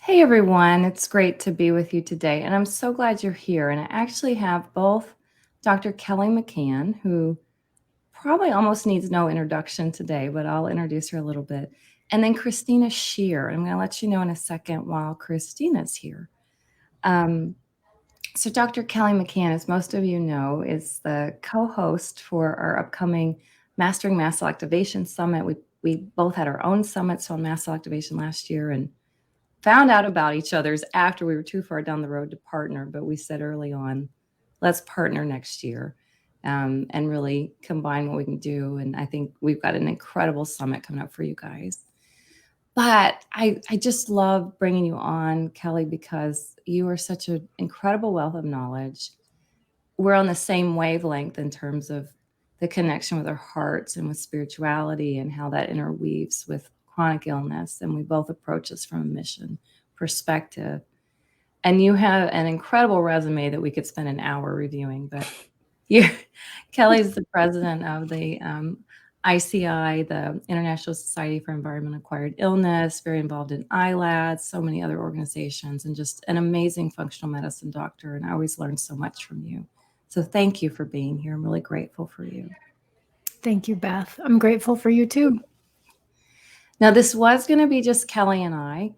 Hey everyone, it's great to be with you today, and I'm so glad you're here. And I actually have both Dr. Kelly McCann, who probably almost needs no introduction today, but I'll introduce her a little bit, and then Christina Shear. I'm going to let you know in a second while Christina's here. Um, so, Dr. Kelly McCann, as most of you know, is the co host for our upcoming Mastering Mast Cell Activation Summit. We both had our own summits on mast cell activation last year, and found out about each other's after we were too far down the road to partner, but we said early on, let's partner next year, and really combine what we can do. And I think we've got an incredible summit coming up for you guys. But I just love bringing you on, Kelly, because you are such an incredible wealth of knowledge. We're on the same wavelength in terms of the connection with our hearts and with spirituality and how that interweaves with chronic illness. And we both approach this from a mission perspective. And you have an incredible resume that we could spend an hour reviewing. But you, Kelly's the president of the ICI, the International Society for Environment Acquired Illness, very involved in ILADS, so many other organizations, and just an amazing functional medicine doctor. And I always learn so much from you. So thank you for being here. I'm really grateful for you. Thank you, Beth. I'm grateful for you too. Now, this was going to be just Kelly and I,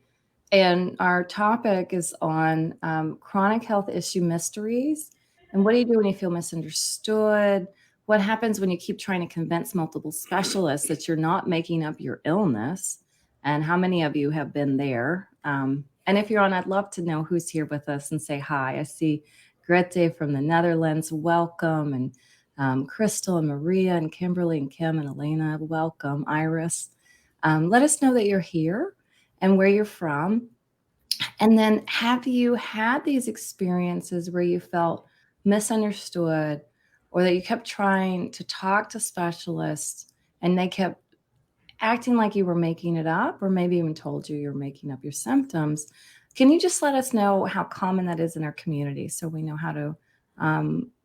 and our topic is on chronic health issue mysteries. And what do you do when you feel misunderstood? What happens when you keep trying to convince multiple specialists that you're not making up your illness? And how many of you have been there? And if you're on, I'd love to know who's here with us and say hi. I see Grete from the Netherlands, welcome. And Crystal and Maria and Kimberly and Kim and Elena, welcome. Iris. Let us know that you're here and where you're from. And then have you had these experiences where you felt misunderstood or that you kept trying to talk to specialists and they kept acting like you were making it up or maybe even told you you're making up your symptoms? Can you just let us know how common that is in our community so we know how to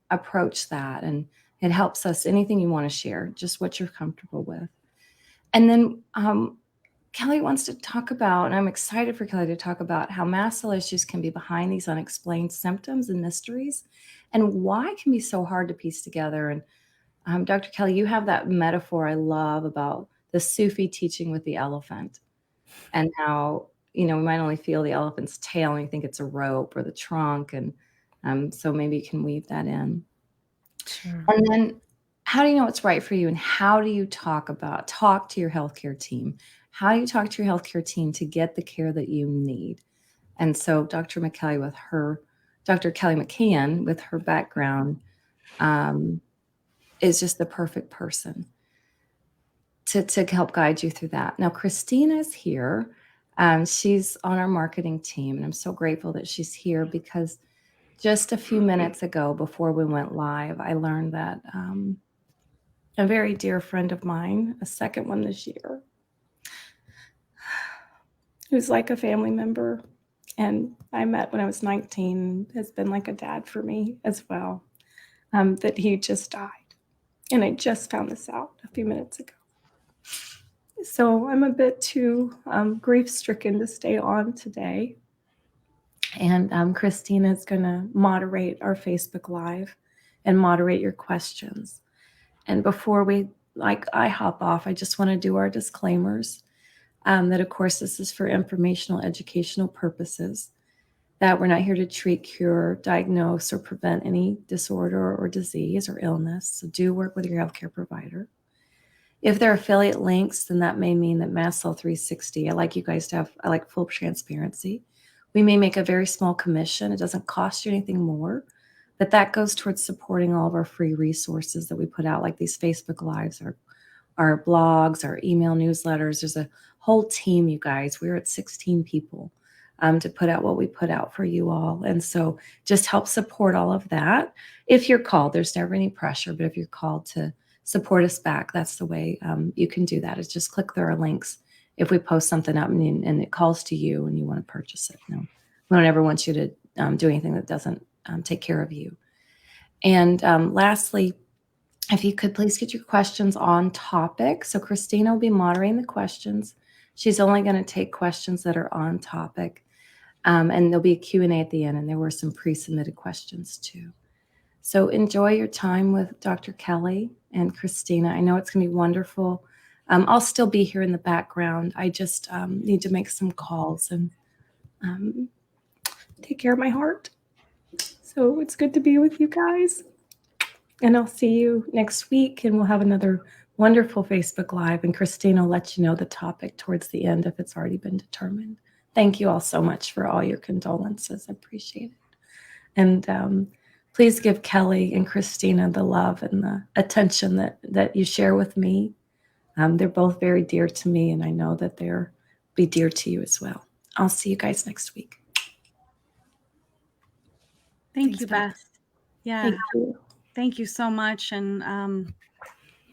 approach that? And it helps us, anything you want to share, just what you're comfortable with. And then Kelly wants to talk about, and I'm excited for Kelly to talk about how mast cell issues can be behind these unexplained symptoms and mysteries and why it can be so hard to piece together. And Dr. Kelly, you have that metaphor I love about the Sufi teaching with the elephant and how, we might only feel the elephant's tail and we think it's a rope or the trunk. And so maybe you can weave that in. Sure. And then how do you know what's right for you? And how do you talk to your healthcare team? How do you talk to your healthcare team to get the care that you need? And so Dr. Kelly McCann, with her background, is just the perfect person to help guide you through that. Now, Christina's here. She's on our marketing team, and I'm so grateful that she's here because just a few minutes ago, before we went live, I learned that a very dear friend of mine, a second one this year, who's like a family member, and I met when I was 19, has been like a dad for me as well, that he just died. And I just found this out a few minutes ago. So I'm a bit too grief-stricken to stay on today. And Christina is going to moderate our Facebook Live and moderate your questions. And before I hop off, I just want to do our disclaimers. That, of course, this is for informational, educational purposes, that we're not here to treat, cure, diagnose, or prevent any disorder or disease or illness. So do work with your healthcare provider. If there are affiliate links, then that may mean that Mast Cell 360, I like you guys to have, I like full transparency. We may make a very small commission. It doesn't cost you anything more, but that goes towards supporting all of our free resources that we put out, like these Facebook Lives, our blogs, our email newsletters. There's a whole team, you guys. We're at 16 people to put out what we put out for you all. And so just help support all of that. If you're called, there's never any pressure, but if you're called to support us back, that's the way you can do that. It's just click through our links if we post something up and it calls to you and you want to purchase it. No, we don't ever want you to do anything that doesn't take care of you. And lastly, if you could please get your questions on topic. So Christina will be moderating the questions. She's only going to take questions that are on topic. And there'll be a Q&A at the end, and there were some pre-submitted questions too. So enjoy your time with Dr. Kelly and Christina. I know it's going to be wonderful. I'll still be here in the background. I just need to make some calls and take care of my heart. So it's good to be with you guys. And I'll see you next week, and we'll have another wonderful Facebook Live, and Christina will let you know the topic towards the end if it's already been determined. Thank you all so much for all your condolences. I appreciate it. And please give Kelly and Christina the love and the attention that you share with me. They're both very dear to me, and I know that they'll be dear to you as well. I'll see you guys next week. Thank you, Beth. Yeah. Thank you. Thank you so much. And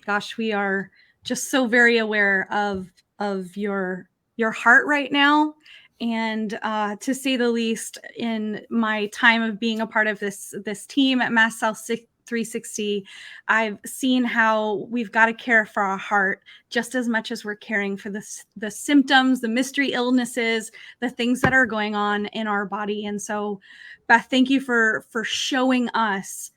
gosh, we are just so very aware of your heart right now. And to say the least, in my time of being a part of this team at Mast 360, I've seen how we've got to care for our heart just as much as we're caring for the symptoms, the mystery illnesses, the things that are going on in our body. And so, Beth, thank you for showing us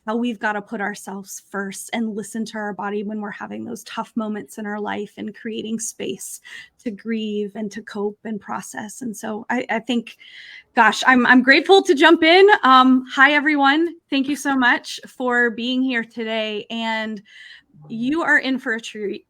how we've got to put ourselves first and listen to our body when we're having those tough moments in our life, and creating space to grieve and to cope and process. And so I think, gosh, I'm grateful to jump in. Hi, everyone. Thank you so much for being here today. And you are in for a treat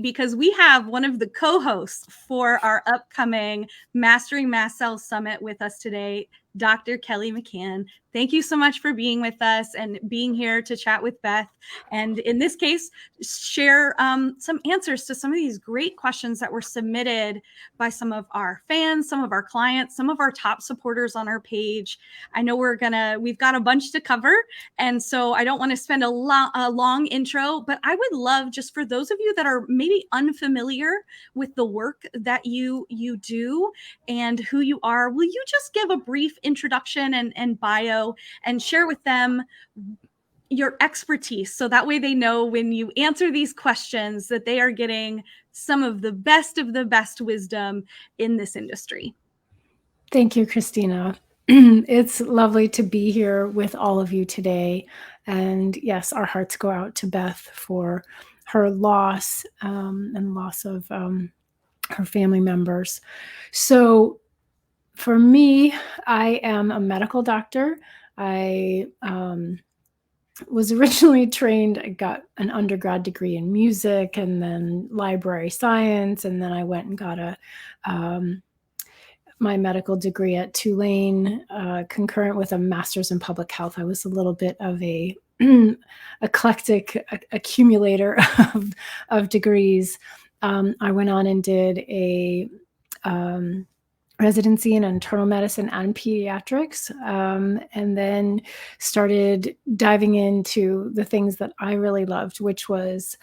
because we have one of the co-hosts for our upcoming Mastering Mast Cells Summit with us today, Dr. Kelly McCann. Thank you so much for being with us and being here to chat with Beth. And in this case, share some answers to some of these great questions that were submitted by some of our fans, some of our clients, some of our top supporters on our page. I know we've got a bunch to cover. And so I don't want to spend a long intro, but I would love, just for those of you that are maybe unfamiliar with the work that you do and who you are, will you just give a brief introduction and bio and share with them your expertise, so that way they know when you answer these questions that they are getting some of the best wisdom in this industry. Thank you, Christina. It's lovely to be here with all of you today. And yes, our hearts go out to Beth for her loss and loss of her family members. So for me, I am a medical doctor. I was originally trained, I got an undergrad degree in music and then library science. And then I went and got my medical degree at Tulane, concurrent with a master's in public health. I was a little bit of a eclectic accumulator of degrees. I went on and did a residency in internal medicine and pediatrics, and then started diving into the things that I really loved, which was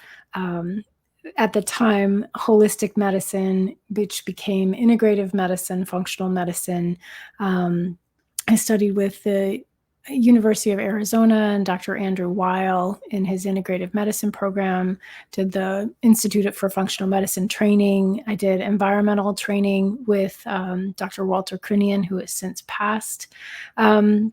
at the time holistic medicine, which became integrative medicine, functional medicine. I studied with the University of Arizona and Dr. Andrew Weil in his integrative medicine program, did the Institute for Functional Medicine training. I did environmental training with Dr. Walter Krunian, who has since passed. And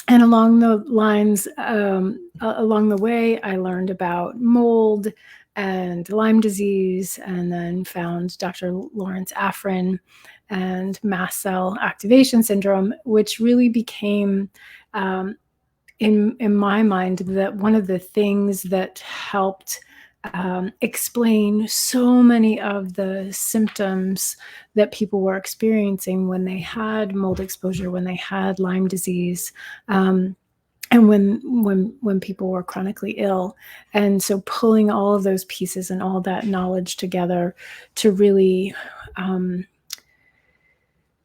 along the lines, along the way, I learned about mold and Lyme disease, and then found Dr. Lawrence Afrin and mast cell activation syndrome, which really became, in my mind, that one of the things that helped explain so many of the symptoms that people were experiencing when they had mold exposure, when they had Lyme disease, and when people were chronically ill. And so pulling all of those pieces and all that knowledge together to really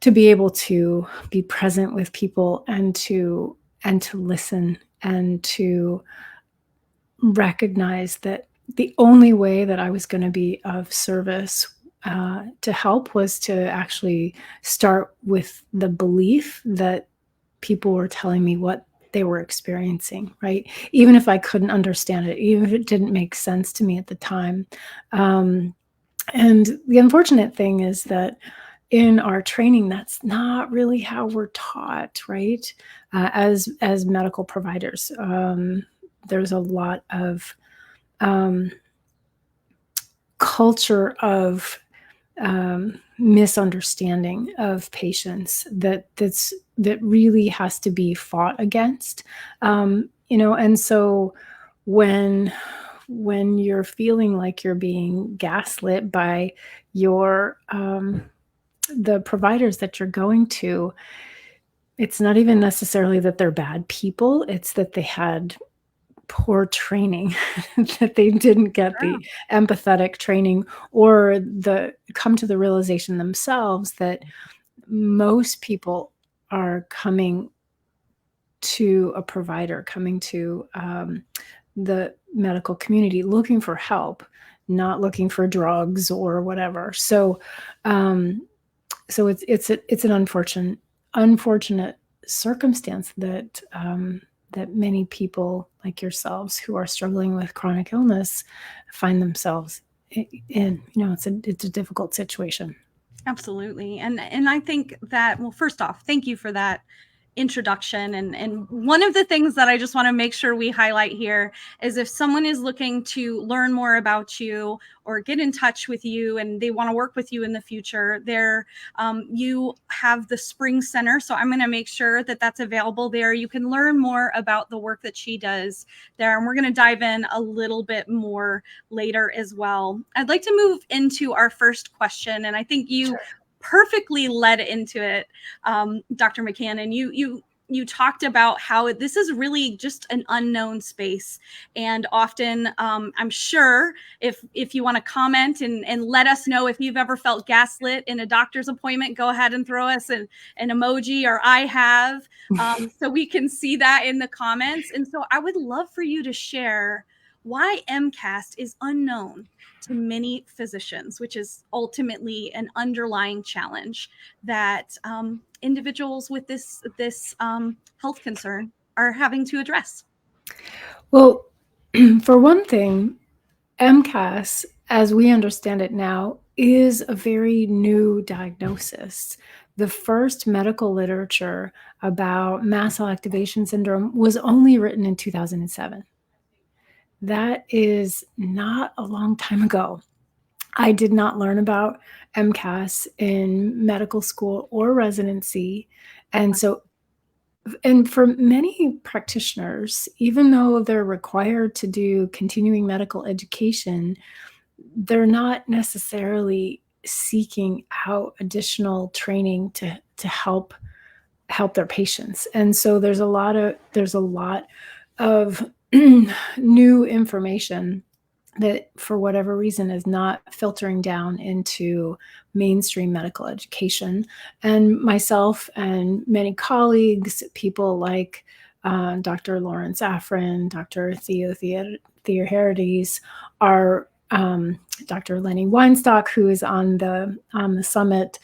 to be able to be present with people and to listen and to recognize that the only way that I was going to be of service to help was to actually start with the belief that people were telling me what they were experiencing, right? Even if I couldn't understand it, even if it didn't make sense to me at the time. And the unfortunate thing is that in our training, that's not really how we're taught, right? As medical providers, there's a lot of culture of misunderstanding of patients that really has to be fought against. And so when you're feeling like you're being gaslit by your the providers that you're going to, it's not even necessarily that they're bad people, it's that they had poor training, that they didn't get the empathetic training, or come to the realization themselves that most people are coming to a provider, coming to the medical community looking for help, not looking for drugs or whatever. So it's an unfortunate circumstance that that many people like yourselves who are struggling with chronic illness find themselves in. It's a difficult situation. Absolutely. And I think that, well, first off, thank you for that introduction. And one of the things that I just want to make sure we highlight here is if someone is looking to learn more about you or get in touch with you and they want to work with you in the future, you have the Spring Center. So I'm going to make sure that that's available there. You can learn more about the work that she does there. And we're going to dive in a little bit more later as well. I'd like to move into our first question. And I think you perfectly led into it, Dr. McCann. And you talked about how this is really just an unknown space. And often, I'm sure if you want to comment and let us know if you've ever felt gaslit in a doctor's appointment, go ahead and throw us an emoji, or I have, so we can see that in the comments. And so I would love for you to share why MCAS is unknown to many physicians, which is ultimately an underlying challenge that individuals with this health concern are having to address. Well, for one thing, MCAS, as we understand it now, is a very new diagnosis. The first medical literature about mast cell activation syndrome was only written in 2007. That is not a long time ago. I did not learn about MCAS in medical school or residency. And for many practitioners, even though they're required to do continuing medical education, they're not necessarily seeking out additional training to help their patients. And so there's a lot of new information that, for whatever reason, is not filtering down into mainstream medical education. And myself and many colleagues, people like Dr. Lawrence Afrin, Dr. Theoharides, are Dr. Lenny Weinstock, who is on the summit,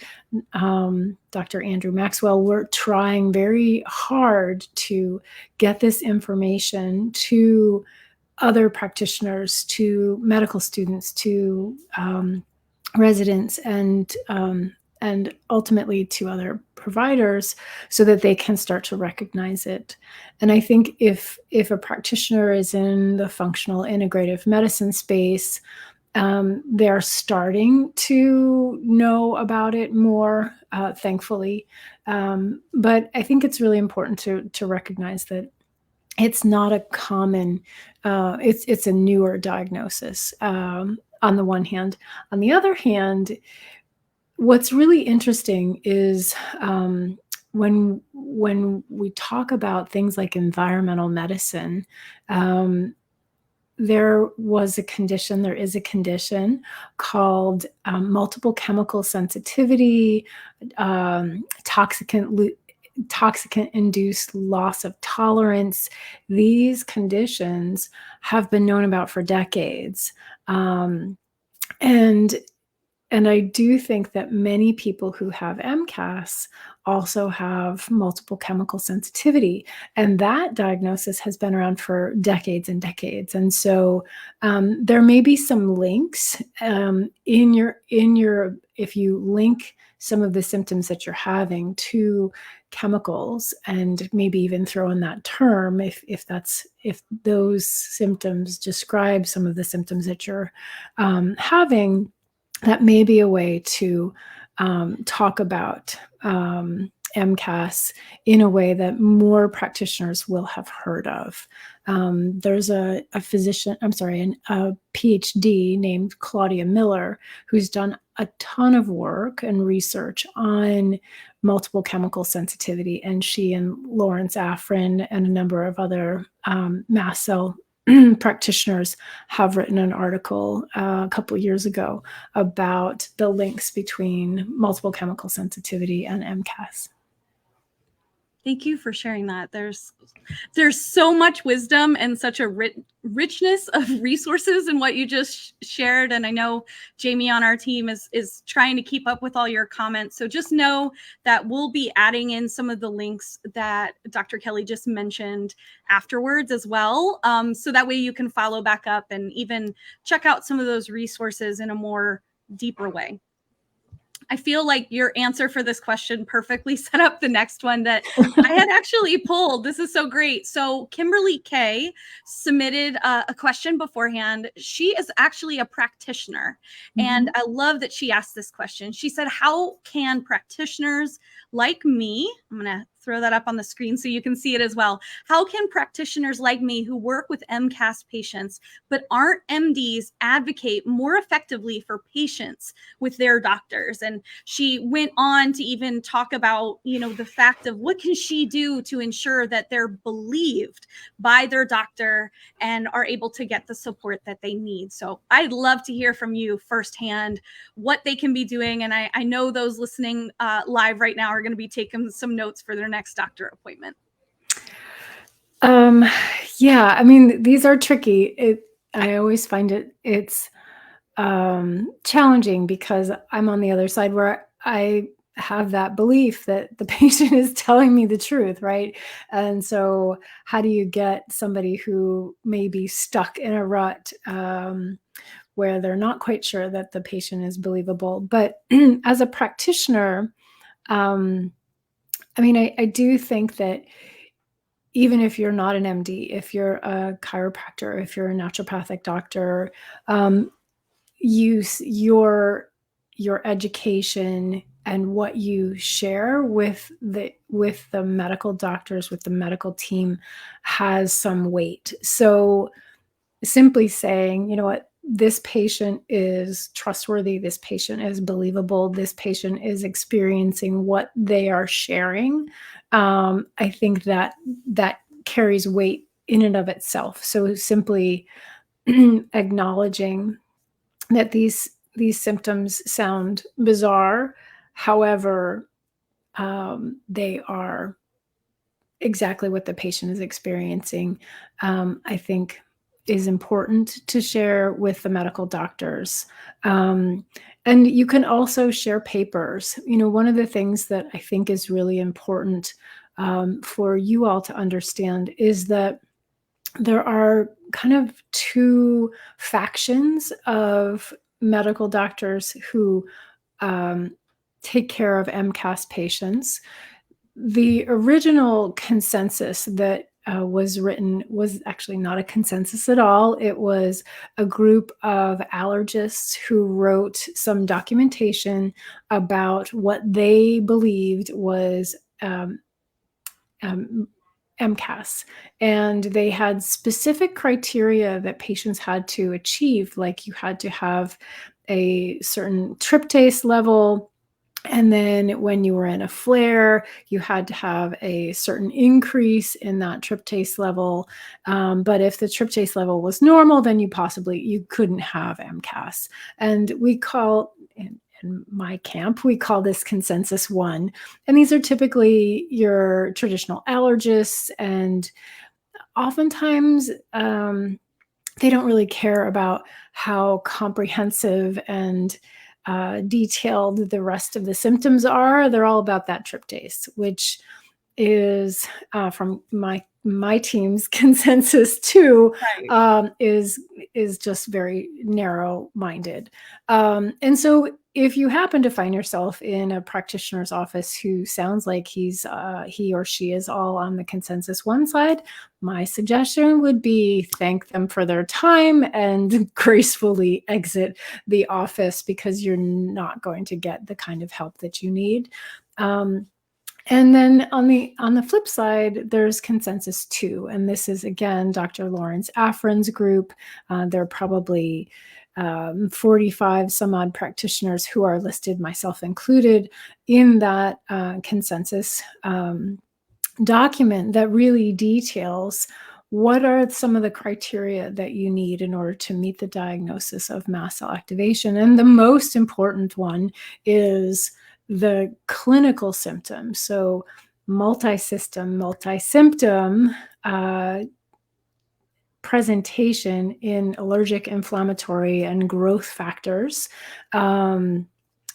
Dr. Andrew Maxwell, we're trying very hard to get this information to other practitioners, to medical students, to residents, and ultimately to other providers, so that they can start to recognize it. And I think if a practitioner is in the functional integrative medicine space, they're starting to know about it more, thankfully. But I think it's really important to recognize that it's not a common, it's a newer diagnosis, on the one hand. On the other hand, what's really interesting is when we talk about things like environmental medicine, there is a condition called multiple chemical sensitivity, toxicant-induced loss of tolerance. These conditions have been known about for decades. And I do think that many people who have MCAS also have multiple chemical sensitivity, and that diagnosis has been around for decades and decades. And so there may be some links in your if you link some of the symptoms that you're having to chemicals, and maybe even throw in that term if those symptoms describe some of the symptoms that you're having. That may be a way to talk about MCAS in a way that more practitioners will have heard of. There's a PhD named Claudia Miller, who's done a ton of work and research on multiple chemical sensitivity, and she and Lawrence Afrin and a number of other mast cell practitioners have written an article a couple of years ago about the links between multiple chemical sensitivity and MCAS. Thank you for sharing that. There's so much wisdom and such a richness of resources in what you just shared. And I know Jamie on our team is trying to keep up with all your comments. So just know that we'll be adding in some of the links that Dr. Kelly just mentioned afterwards as well. So that way you can follow back up and even check out some of those resources in a more deeper way. I feel like your answer for this question perfectly set up the next one that I had actually pulled. This is so great. So Kimberly K submitted a question beforehand. She is actually a practitioner. And I love that she asked this question. She said, how can practitioners like me, I'm going to throw that up on the screen so you can see it as well. How can practitioners like me who work with MCAS patients but aren't MDs advocate more effectively for patients with their doctors? And she went on to even talk about, the fact of what can she do to ensure that they're believed by their doctor and are able to get the support that they need. So I'd love to hear from you firsthand what they can be doing. And I know those listening live right now are going to be taking some notes for their next doctor appointment. Yeah, I mean, these are tricky. I always find it's challenging because I'm on the other side where I have that belief that the patient is telling me the truth, right? And so how do you get somebody who may be stuck in a rut where they're not quite sure that the patient is believable? But as a practitioner, I do think that even if you're not an MD, if you're a chiropractor, if you're a naturopathic doctor, your education and what you share with the medical doctors, with the medical team, has some weight. So simply saying, you know what, this patient is trustworthy, this patient is believable, this patient is experiencing what they are sharing, I think that carries weight in and of itself. So simply acknowledging that these symptoms sound bizarre, however, they are exactly what the patient is experiencing, I think is important to share with the medical doctors. And you can also share papers. One of the things that I think is really important for you all to understand is that there are kind of two factions of medical doctors who take care of MCAS patients. The original consensus that was written was actually not a consensus at all. It was a group of allergists who wrote some documentation about what they believed was MCAS, and they had specific criteria that patients had to achieve, like you had to have a certain tryptase level, and then when you were in a flare, you had to have a certain increase in that tryptase level. But if the tryptase level was normal, then you couldn't have MCAS. And we call, in my camp, we call this consensus 1. And these are typically your traditional allergists. And oftentimes, they don't really care about how comprehensive and detailed the rest of the symptoms are. They're all about that tryptase, which is from my team's consensus too, Right. is just very narrow-minded. And so if you happen to find yourself in a practitioner's office who sounds like he or she is all on the consensus one side, my suggestion would be thank them for their time and gracefully exit the office, because you're not going to get the kind of help that you need. And then on the flip side, there's consensus two, and this is again Dr. Lawrence Afrin's group. There are probably 45 some odd practitioners who are listed, myself included, in that consensus document that really details what are some of the criteria that you need in order to meet the diagnosis of mast cell activation. And the most important one is the clinical symptoms. So multi-system, multi-symptom presentation in allergic, inflammatory, and growth factors,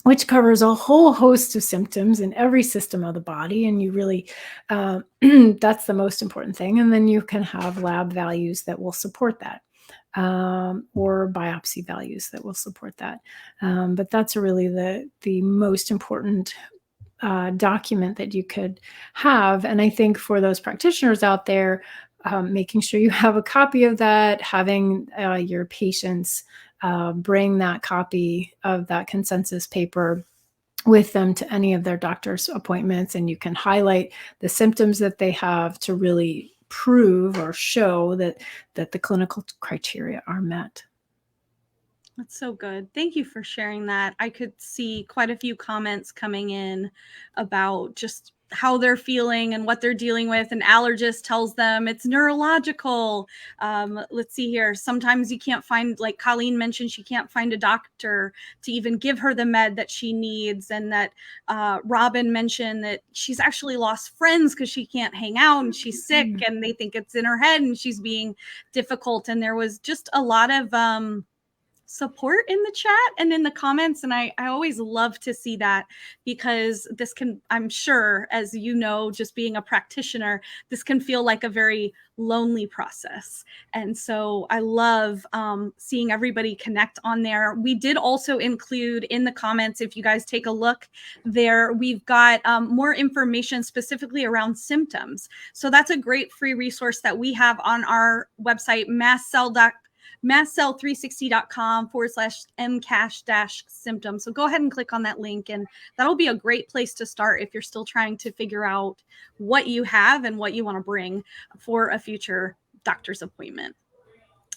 which covers a whole host of symptoms in every system of the body. And you really, that's the most important thing. And then you can have lab values that will support that, or biopsy values that will support that. But that's really the most important document that you could have. And I think for those practitioners out there, making sure you have a copy of that, having your patients bring that copy of that consensus paper with them to any of their doctor's appointments, and you can highlight the symptoms that they have to really prove or show that the clinical criteria are met. That's so good. Thank you for sharing that. I could see quite a few comments coming in about just how they're feeling and what they're dealing with. An allergist tells them it's neurological. Let's see here. Sometimes you can't find, like Colleen mentioned, she can't find a doctor to even give her the med that she needs. And that Robin mentioned that she's actually lost friends because she can't hang out and she's sick and they think it's in her head and she's being difficult. And there was just a lot of support in the chat and in the comments. And I always love to see that, because this can, I'm sure, as you know, just being a practitioner, this can feel like a very lonely process. And so I love seeing everybody connect on there. We did also include in the comments, if you guys take a look there, we've got more information specifically around symptoms. So that's a great free resource that we have on our website, mastcell360.com/MCAS-symptoms. So go ahead and click on that link, and that'll be a great place to start if you're still trying to figure out what you have and what you want to bring for a future doctor's appointment.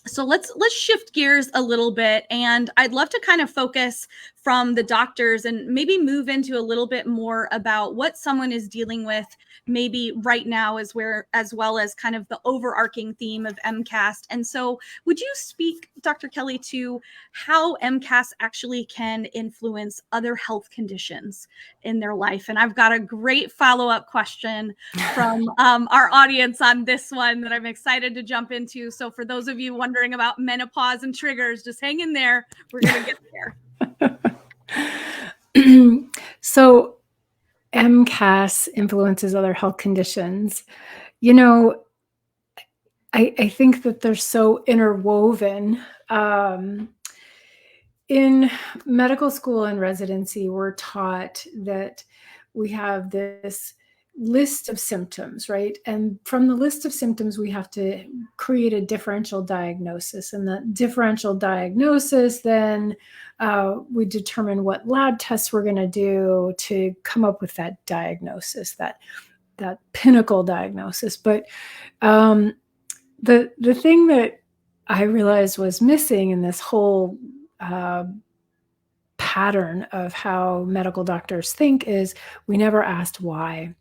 So let's shift gears a little bit, and I'd love to kind of focus from the doctors and maybe move into a little bit more about what someone is dealing with maybe right now, as well as kind of the overarching theme of MCAS. And so would you speak, Dr. Kelly, to how MCAS actually can influence other health conditions in their life? And I've got a great follow-up question from our audience on this one that I'm excited to jump into. So for those of you wondering about menopause and triggers, just hang in there. We're going to get there. So MCAS influences other health conditions. You know, I think that they're so interwoven. In medical school and residency, we're taught that we have this list of symptoms, right? And from the list of symptoms, we have to create a differential diagnosis. And the differential diagnosis, then we determine what lab tests we're going to do to come up with that diagnosis, that pinnacle diagnosis. But the thing that I realized was missing in this whole pattern of how medical doctors think is we never asked why.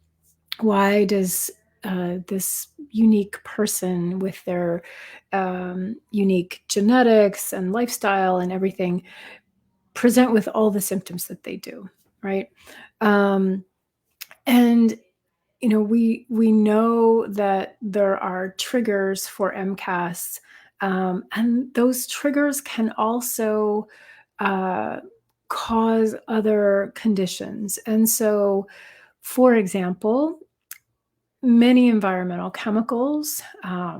Why does this unique person with their unique genetics and lifestyle and everything present with all the symptoms that they do, right? And you know, we know that there are triggers for MCAS, and those triggers can also cause other conditions. And so, for example, many environmental chemicals,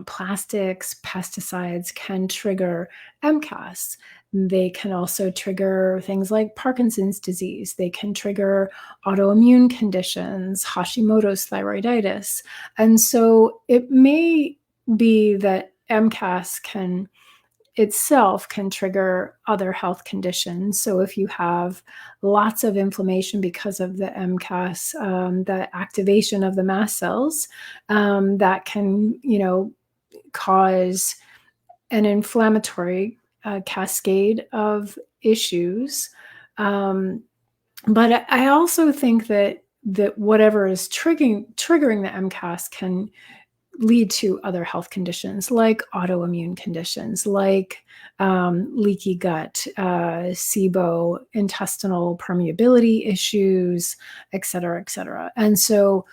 plastics, pesticides can trigger MCAS. They can also trigger things like Parkinson's disease. They can trigger autoimmune conditions, Hashimoto's thyroiditis. And so it may be that MCAS itself can trigger other health conditions. So if you have lots of inflammation because of the MCAS, the activation of the mast cells, that can, cause an inflammatory cascade of issues. But I also think that whatever is triggering the MCAS can lead to other health conditions like autoimmune conditions, like leaky gut, SIBO, intestinal permeability issues, et cetera, et cetera. And so,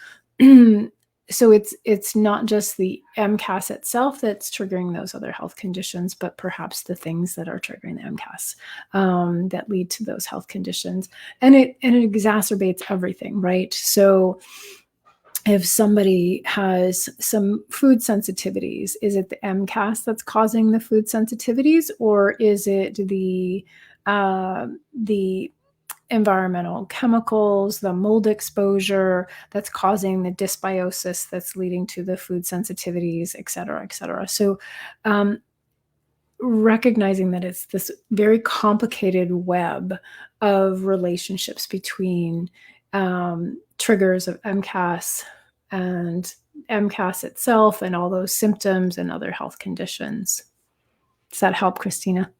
so it's not just the MCAS itself that's triggering those other health conditions, but perhaps the things that are triggering the MCAS that lead to those health conditions, and it exacerbates everything, right? So if somebody has some food sensitivities, is it the MCAS that's causing the food sensitivities, or is it the environmental chemicals, the mold exposure that's causing the dysbiosis that's leading to the food sensitivities, et cetera, et cetera? So recognizing that it's this very complicated web of relationships between triggers of MCAS and MCAS itself and all those symptoms and other health conditions. Does that help, Christina?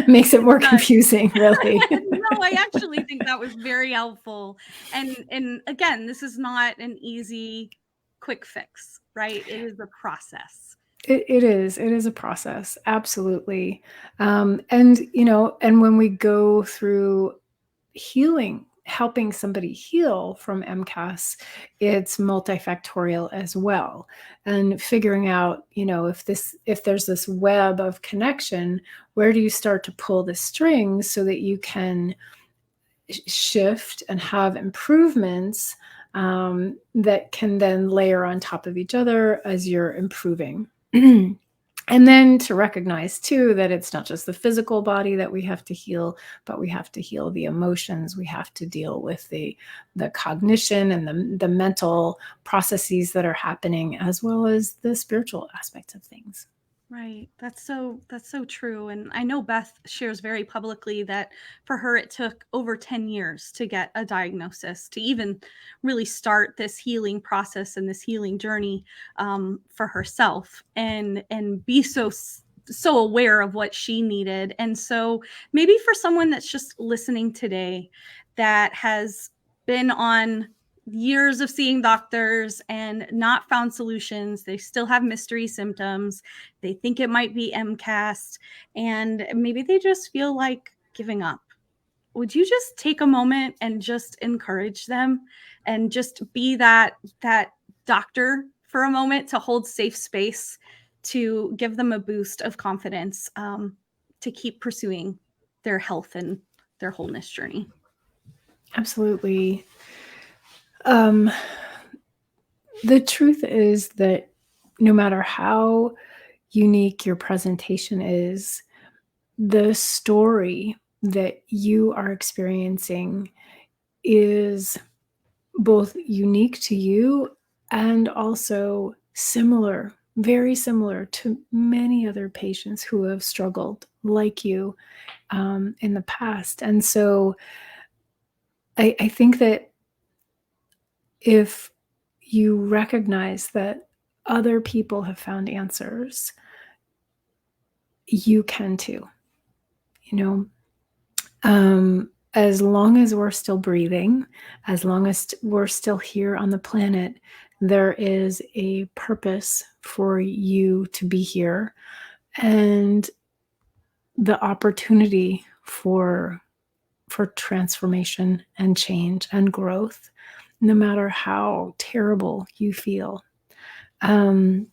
Makes it more confusing, really. No, I actually think that was very helpful. And again, this is not an easy, quick fix, right? It is a process. It is a process, absolutely. And when we go through healing, helping somebody heal from MCAS, it's multifactorial as well. And figuring out, if there's this web of connection, where do you start to pull the strings so that you can shift and have improvements that can then layer on top of each other as you're improving. And then to recognize too that it's not just the physical body that we have to heal, but we have to heal the emotions. We have to deal with the cognition and the mental processes that are happening, as well as the spiritual aspects of things. Right. That's so true. And I know Beth shares very publicly that for her, it took over 10 years to get a diagnosis, to even really start this healing process and this healing journey for herself, and be so aware of what she needed. And so maybe for someone that's just listening today that has been on years of seeing doctors and not found solutions, they still have mystery symptoms, they think it might be MCAS, and maybe they just feel like giving up. Would you just take a moment and just encourage them and just be that doctor for a moment, to hold safe space, to give them a boost of confidence, to keep pursuing their health and their wholeness journey? Absolutely. The truth is that no matter how unique your presentation is, the story that you are experiencing is both unique to you and also similar, very similar to many other patients who have struggled like you in the past. And so I think that if you recognize that other people have found answers, you can too. As long as we're still breathing, as long as we're still here on the planet, there is a purpose for you to be here, and the opportunity for transformation and change and growth, no matter how terrible you feel. And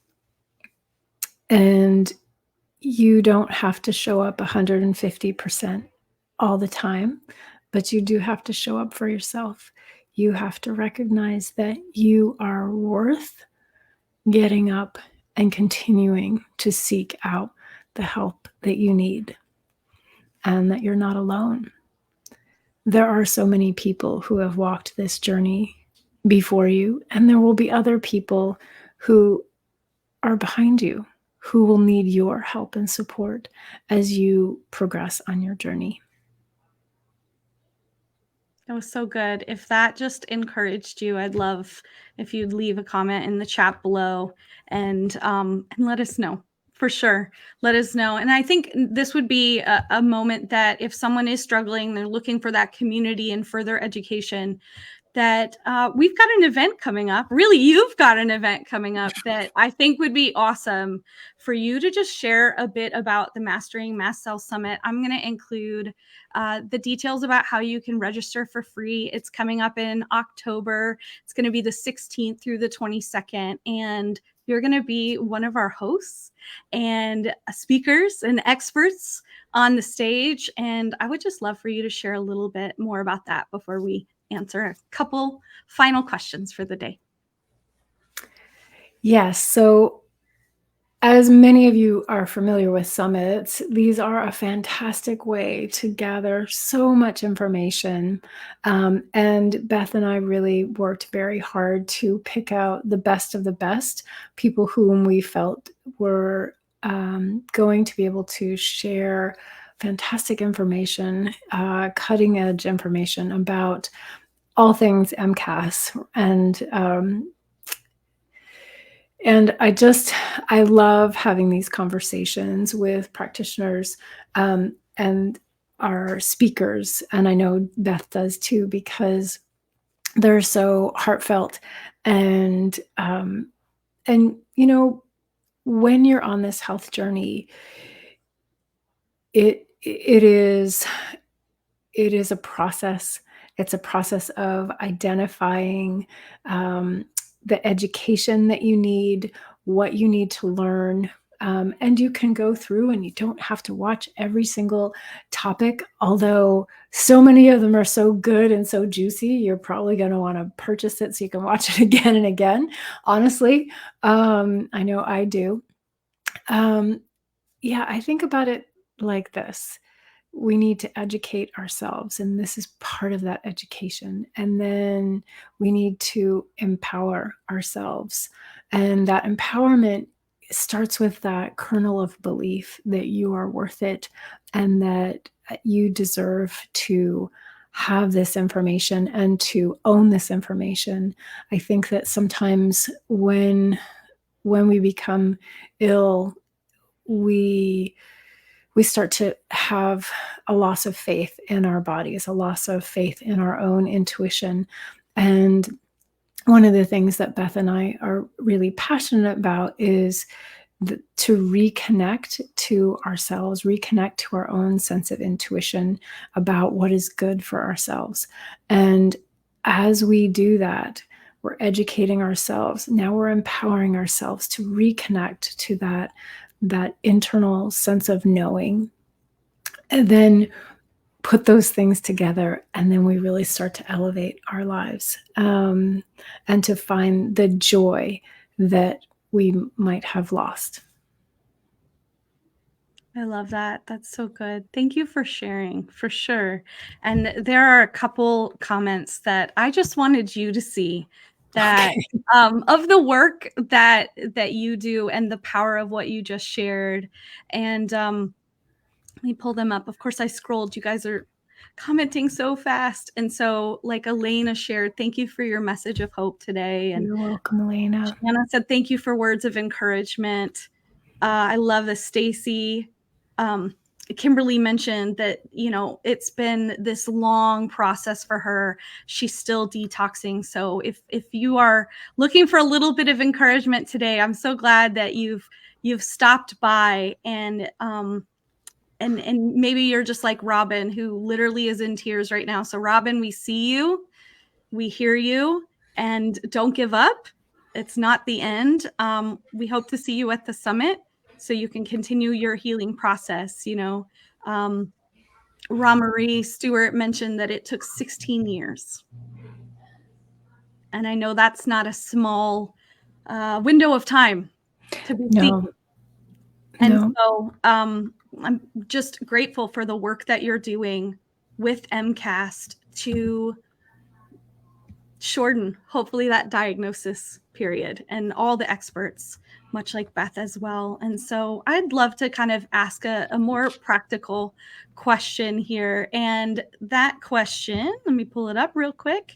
you don't have to show up 150% all the time, but you do have to show up for yourself. you have to recognize that you are worth getting up and continuing to seek out the help that you need, and that you're not alone. There are so many people who have walked this journey before you, and there will be other people who are behind you who will need your help and support as you progress on your journey. That was so good. If that just encouraged you, I'd love if you'd leave a comment in the chat below and let us know. For sure. Let us know. And I think this would be a moment that if someone is struggling, they're looking for that community and further education, that we've got an event coming up. Really, you've got an event coming up that I think would be awesome for you to just share a bit about the Mastering Mast Cell Summit. I'm going to include the details about how you can register for free. It's coming up in October. It's going to be the 16th through the 22nd. And you're going to be one of our hosts and speakers and experts on the stage. And I would just love for you to share a little bit more about that before we answer a couple final questions for the day. Yes. So, as many of you are familiar with summits, these are a fantastic way to gather so much information. And Beth and I really worked very hard to pick out the best of the best, people whom we felt were going to be able to share fantastic information, cutting edge information about all things MCAS. And I love having these conversations with practitioners and our speakers. And I know Beth does too, because they're so heartfelt. And when you're on this health journey, it is a process. It's a process of identifying the education that you need, what you need to learn. And you can go through and you don't have to watch every single topic, although so many of them are so good and so juicy, you're probably going to want to purchase it so you can watch it again and again. Honestly, I know I do. I think about it like this. We need to educate ourselves, and this is part of that education. And then we need to empower ourselves. And that empowerment starts with that kernel of belief that you are worth it and that you deserve to have this information and to own this information. I think that sometimes when we become ill, we start to have a loss of faith in our bodies, a loss of faith in our own intuition. And one of the things that Beth and I are really passionate about is to reconnect to ourselves, reconnect to our own sense of intuition about what is good for ourselves. And as we do that, we're educating ourselves. Now we're empowering ourselves to reconnect to that internal sense of knowing, and then put those things together, and then we really start to elevate our lives and to find the joy that we might have lost. I love that. That's so good. Thank you for sharing, for sure. And there are a couple comments that I just wanted you to see that of the work that you do and the power of what you just shared. And let me pull them up. Of course, I scrolled. You guys are commenting so fast. And so, like Elena shared, thank you for your message of hope today. And You're welcome, Elena. Anna said, thank you for words of encouragement. I love this. Stacy. Kimberly mentioned that, it's been this long process for her. She's still detoxing. So if you are looking for a little bit of encouragement today, I'm so glad that you've stopped by and maybe you're just like Robin, who literally is in tears right now. So Robin, we see you, we hear you, and don't give up. It's not the end. We hope to see you at the summit so you can continue your healing process. Ramarie Stewart mentioned that it took 16 years. And I know that's not a small window of time to be seeing. No, And no. so I'm just grateful for the work that you're doing with MCAS to shorten, hopefully, that diagnosis period, and all the experts, much like Beth as well. And so I'd love to kind of ask a more practical question here. And that question, let me pull it up real quick,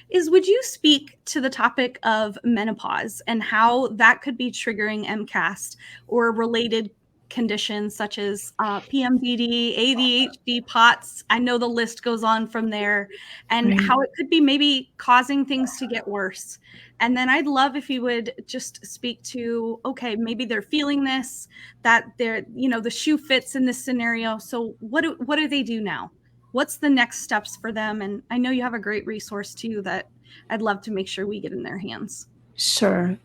is would you speak to the topic of menopause and how that could be triggering MCAS or related conditions such as PMDD, ADHD, POTS? I know the list goes on from there, and Right. how it could be maybe causing things to get worse. And then I'd love if you would just speak to, okay, maybe they're feeling this, that they're, the shoe fits in this scenario. So what do they do now? What's the next steps for them? And I know you have a great resource too that I'd love to make sure we get in their hands. Sure.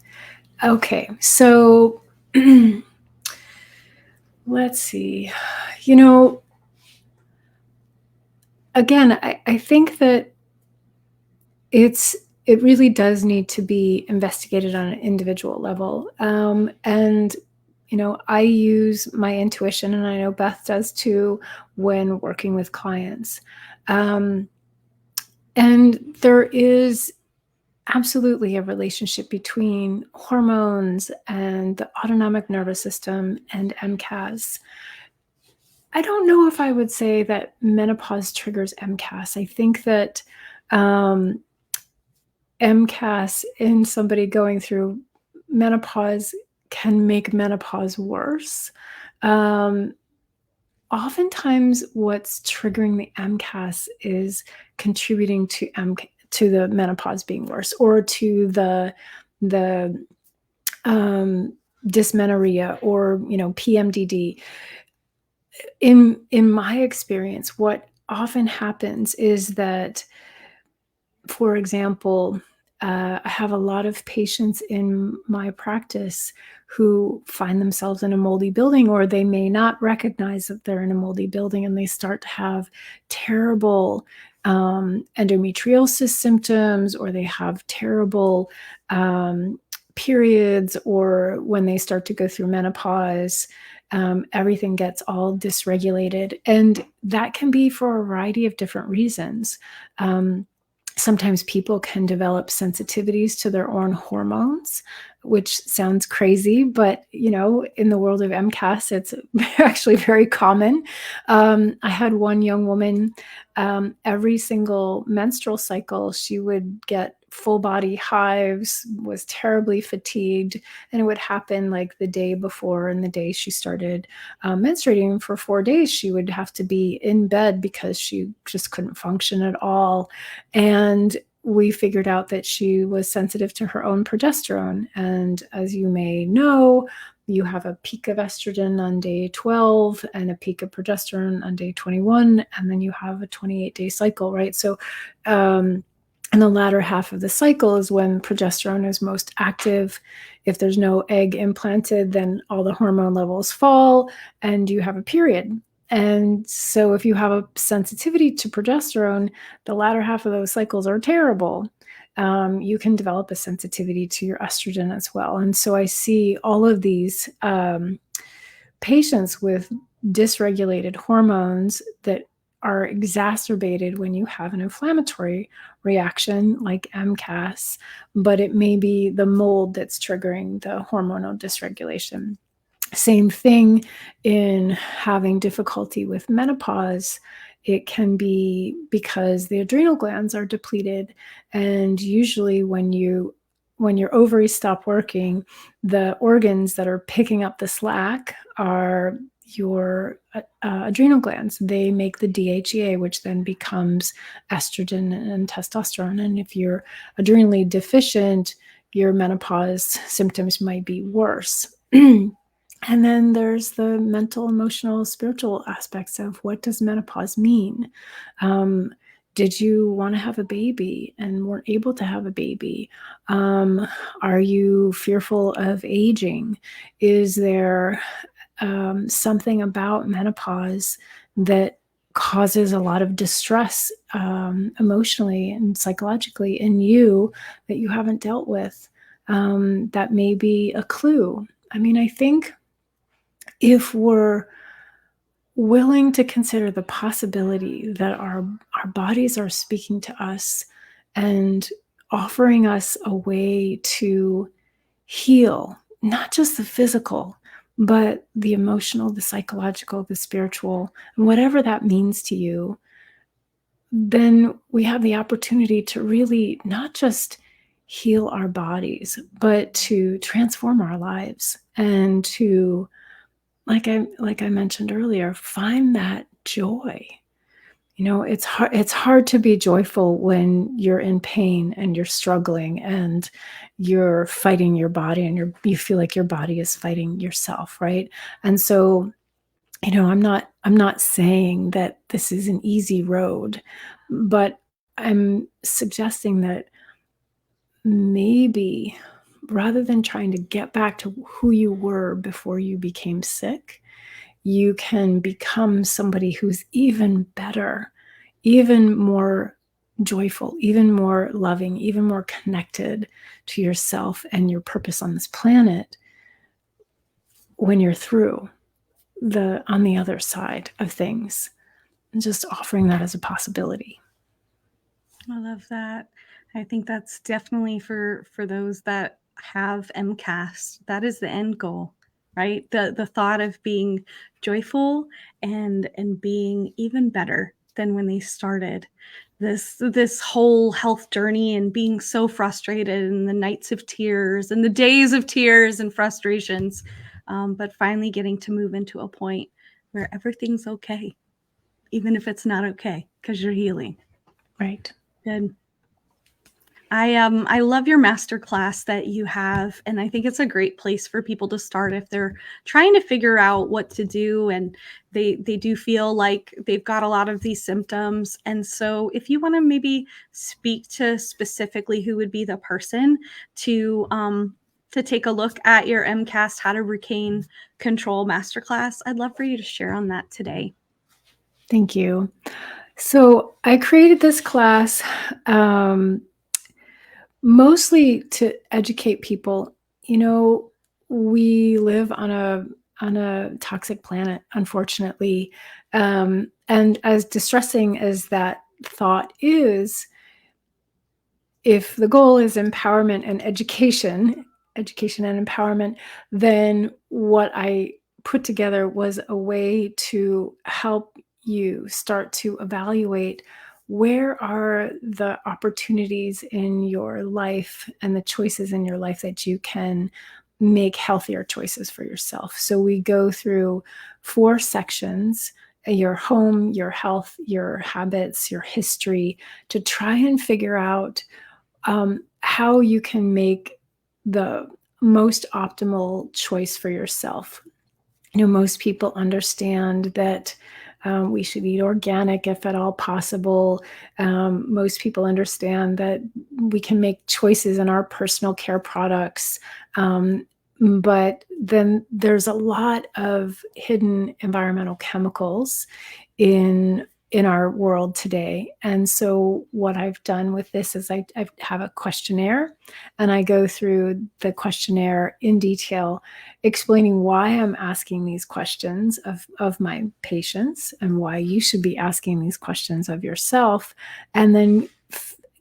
Okay. So let's see. Again, I think that it really does need to be investigated on an individual level. And I use my intuition, and I know Beth does too, when working with clients. And there is absolutely a relationship between hormones and the autonomic nervous system and MCAS. I don't know if I would say that menopause triggers MCAS. I think that MCAS in somebody going through menopause can make menopause worse. Oftentimes, what's triggering the MCAS is contributing to the menopause being worse, or to the dysmenorrhea, or PMDD. In my experience, what often happens is that, for example, I have a lot of patients in my practice who find themselves in a moldy building, or they may not recognize that they're in a moldy building, and they start to have terrible endometriosis symptoms, or they have terrible periods, or when they start to go through menopause, everything gets all dysregulated. And that can be for a variety of different reasons. Sometimes people can develop sensitivities to their own hormones, which sounds crazy, but in the world of MCAS, it's actually very common. I had one young woman, every single menstrual cycle, she would get full body hives, was terribly fatigued, and it would happen like the day before and the day she started menstruating. For 4 days, she would have to be in bed because she just couldn't function at all. And we figured out that she was sensitive to her own progesterone. And as you may know, you have a peak of estrogen on day 12 and a peak of progesterone on day 21, and then you have a 28-day cycle, right? So in the latter half of the cycle is when progesterone is most active. If there's no egg implanted, then all the hormone levels fall and you have a period. And so if you have a sensitivity to progesterone, the latter half of those cycles are terrible. You can develop a sensitivity to your estrogen as well. And so I see all of these patients with dysregulated hormones that are exacerbated when you have an inflammatory reaction like MCAS, but it may be the mold that's triggering the hormonal dysregulation. Same thing in having difficulty with menopause. It can be because the adrenal glands are depleted, and usually when your ovaries stop working, the organs that are picking up the slack are your adrenal glands. They make the DHEA, which then becomes estrogen and testosterone. And if you're adrenally deficient, your menopause symptoms might be worse. And then there's the mental, emotional, spiritual aspects of what does menopause mean? Did you want to have a baby and weren't able to have a baby? Are you fearful of aging? Is there something about menopause that causes a lot of distress emotionally and psychologically in you that you haven't dealt with. That may be a clue. I mean, I think if we're willing to consider the possibility that our bodies are speaking to us and offering us a way to heal, not just the physical, but the emotional, the psychological, the spiritual, and whatever that means to you, then we have the opportunity to really not just heal our bodies, but to transform our lives and to, like I mentioned earlier, find that joy. You know, it's hard to be joyful when you're in pain and you're struggling and you're fighting your body and you feel like your body is fighting yourself, right? And so, you know, I'm not saying that this is an easy road, but I'm suggesting that maybe rather than trying to get back to who you were before you became sick, you can become somebody who's even better, even more joyful, even more loving, even more connected to yourself and your purpose on this planet when you're through on the other side of things, and just offering that as a possibility. I love that. I think that's definitely for those that have MCAS. That is the end goal, right? The thought of being joyful and being even better than when they started this whole health journey, and being so frustrated, and the nights of tears and the days of tears and frustrations, but finally getting to move into a point where everything's okay, even if it's not okay, because you're healing. Right. Good. I love your master class that you have, and I think it's a great place for people to start if they're trying to figure out what to do, and they do feel like they've got a lot of these symptoms. And so if you want to maybe speak to specifically who would be the person to take a look at your MCAS How to Regain Control masterclass, I'd love for you to share on that today. Thank you. So I created this class mostly to educate people. You know, we live on a toxic planet, unfortunately. And as distressing as that thought is, if the goal is empowerment and education and empowerment, then what I put together was a way to help you start to evaluate where are the opportunities in your life and the choices in your life that you can make healthier choices for yourself. So we go through 4 sections: your home, your health, your habits, your history, to try and figure out how you can make the most optimal choice for yourself. You know, most people understand that we should eat organic if at all possible. Most people understand that we can make choices in our personal care products. But then there's a lot of hidden environmental chemicals in our world today. And so what I've done with this is I have a questionnaire, and I go through the questionnaire in detail, explaining why I'm asking these questions of my patients and why you should be asking these questions of yourself, and then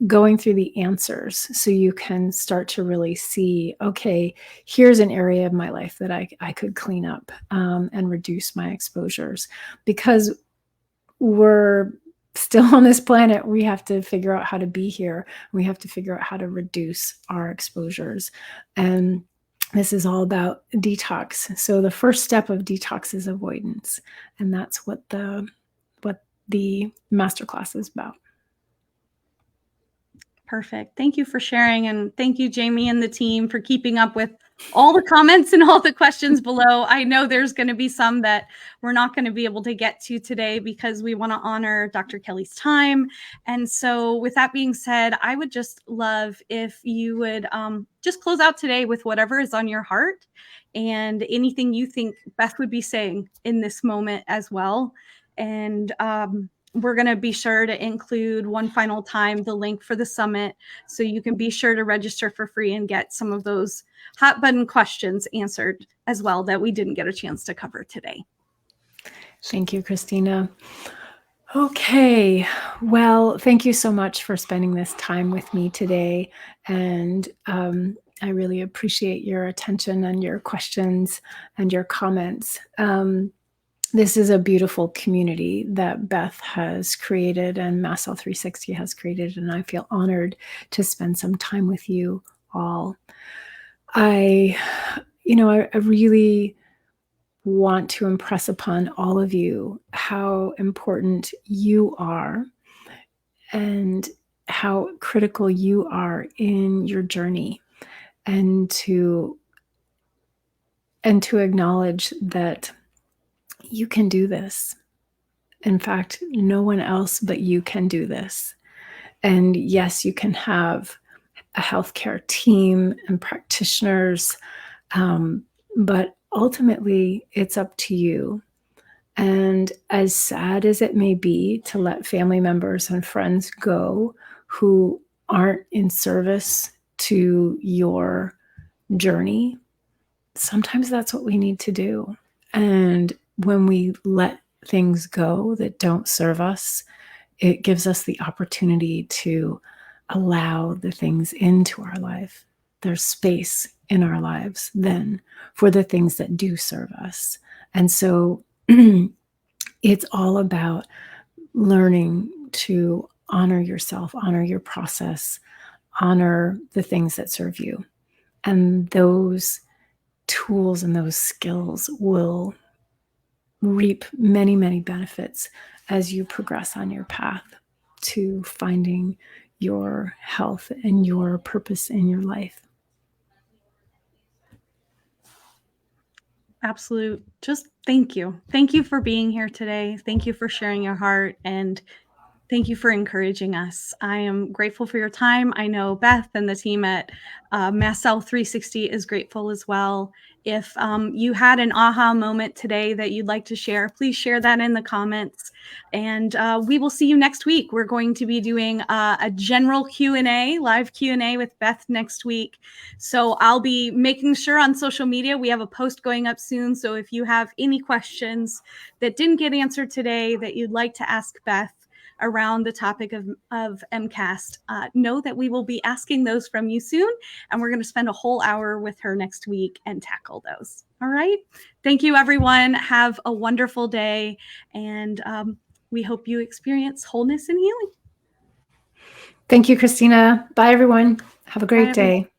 going through the answers so you can start to really see, okay, here's an area of my life that I could clean up and reduce my exposures. Because we're still on this planet, we have to figure out how to be here. We have to figure out how to reduce our exposures. And this is all about detox. So the first step of detox is avoidance. And that's what the masterclass is about. Perfect. Thank you for sharing. And thank you, Jamie and the team, for keeping up with all the comments and all the questions below. I know there's going to be some that we're not going to be able to get to today because we want to honor Dr. Kelly's time. And so with that being said, I would just love if you would just close out today with whatever is on your heart and anything you think Beth would be saying in this moment as well. And we're going to be sure to include one final time the link for the summit, so you can be sure to register for free and get some of those hot button questions answered as well that we didn't get a chance to cover today. Thank you, Christina. Okay, well, thank you so much for spending this time with me today. And I really appreciate your attention and your questions and your comments. This is a beautiful community that Beth has created and Mast 360 has created, and I feel honored to spend some time with you all. I really want to impress upon all of you how important you are and how critical you are in your journey, and to acknowledge that you can do this. In fact, no one else but you can do this. And yes, you can have a healthcare team and practitioners, but ultimately it's up to you. And as sad as it may be to let family members and friends go who aren't in service to your journey, sometimes that's what we need to do. And when we let things go that don't serve us, it gives us the opportunity to allow the things into our life. There's space in our lives then for the things that do serve us. And so it's all about learning to honor yourself, honor your process, honor the things that serve you. And those tools and those skills will reap many, many benefits as you progress on your path to finding your health and your purpose in your life. Absolute. Just thank you. Thank you for being here today. Thank you for sharing your heart, and thank you for encouraging us. I am grateful for your time. I know Beth and the team at Mast 360 is grateful as well. If you had an aha moment today that you'd like to share, please share that in the comments. And we will see you next week. We're going to be doing a general Q&A, live Q&A with Beth next week. So I'll be making sure on social media, we have a post going up soon. So if you have any questions that didn't get answered today that you'd like to ask Beth around the topic of MCAS, know that we will be asking those from you soon, and we're going to spend a whole hour with her next week and tackle those. All right. Thank you, everyone. Have a wonderful day, and we hope you experience wholeness and healing. Thank you, Christina. Bye, everyone. Have a great Bye, everyone. day.